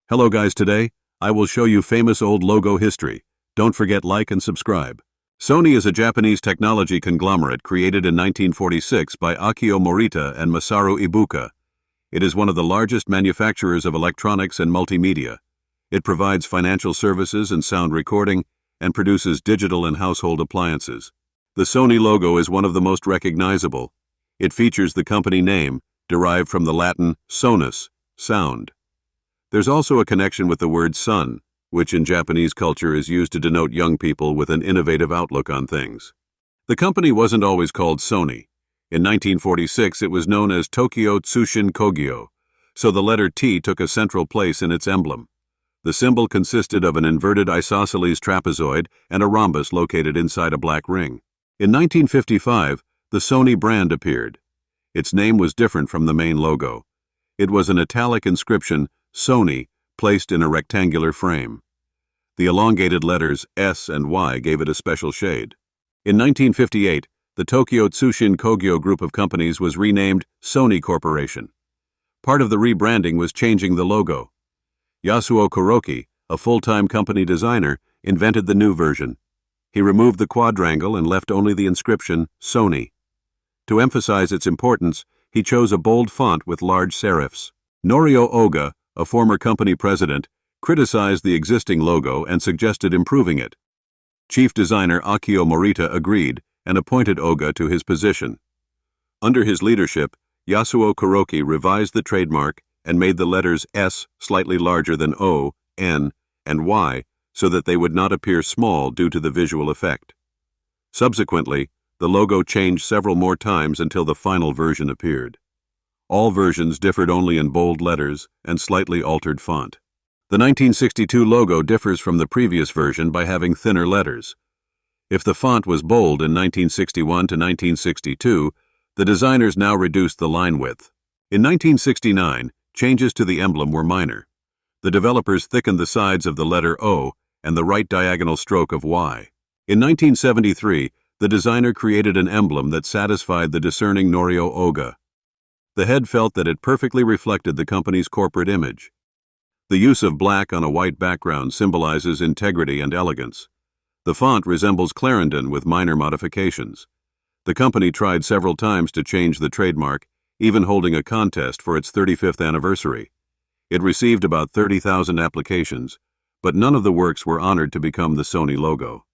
Hello guys, today I will show you famous old logo history. Don't forget like and subscribe. Sony is a Japanese technology conglomerate created in 1946 by Akio Morita and Masaru Ibuka. It is one of the largest manufacturers of electronics and multimedia. It provides financial services and sound recording and produces digital and household appliances. The Sony logo is one of the most recognizable. It features the company name, derived from the Latin sonus, sound. There's also a connection with the word sun, which in Japanese culture is used to denote young people with an innovative outlook on things. The company wasn't always called Sony. In 1946, it was known as Tokyo Tsushin Kogyo, so the letter T took a central place in its emblem. The symbol consisted of an inverted isosceles trapezoid and a rhombus located inside a black ring. In 1955, the Sony brand appeared. Its name was different from the main logo. It was an italic inscription, Sony, placed in a rectangular frame. The elongated letters S and Y gave it a special shade. In 1958, the Tokyo Tsushin Kogyo group of companies was renamed Sony Corporation. Part of the rebranding was changing the logo. Yasuo Kuroki, a full-time company designer, invented the new version. He removed the quadrangle and left only the inscription Sony. To emphasize its importance, he chose a bold font with large serifs. Norio Oga, a former company president, criticized the existing logo and suggested improving it. Chief designer Akio Morita agreed and appointed Oga to his position. Under his leadership, Yasuo Kuroki revised the trademark and made the letters S slightly larger than O, N, and Y so that they would not appear small due to the visual effect. Subsequently, the logo changed several more times until the final version appeared. All versions differed only in bold letters and slightly altered font. The 1962 logo differs from the previous version by having thinner letters. If the font was bold in 1961 to 1962, the designers now reduced the line width. In 1969, changes to the emblem were minor. The developers thickened the sides of the letter O and the right diagonal stroke of Y. In 1973, the designer created an emblem that satisfied the discerning Norio Oga. The head felt that it perfectly reflected the company's corporate image. The use of black on a white background symbolizes integrity and elegance. The font resembles Clarendon with minor modifications. The company tried several times to change the trademark, even holding a contest for its 35th anniversary. It received about 30,000 applications, but none of the works were honored to become the Sony logo.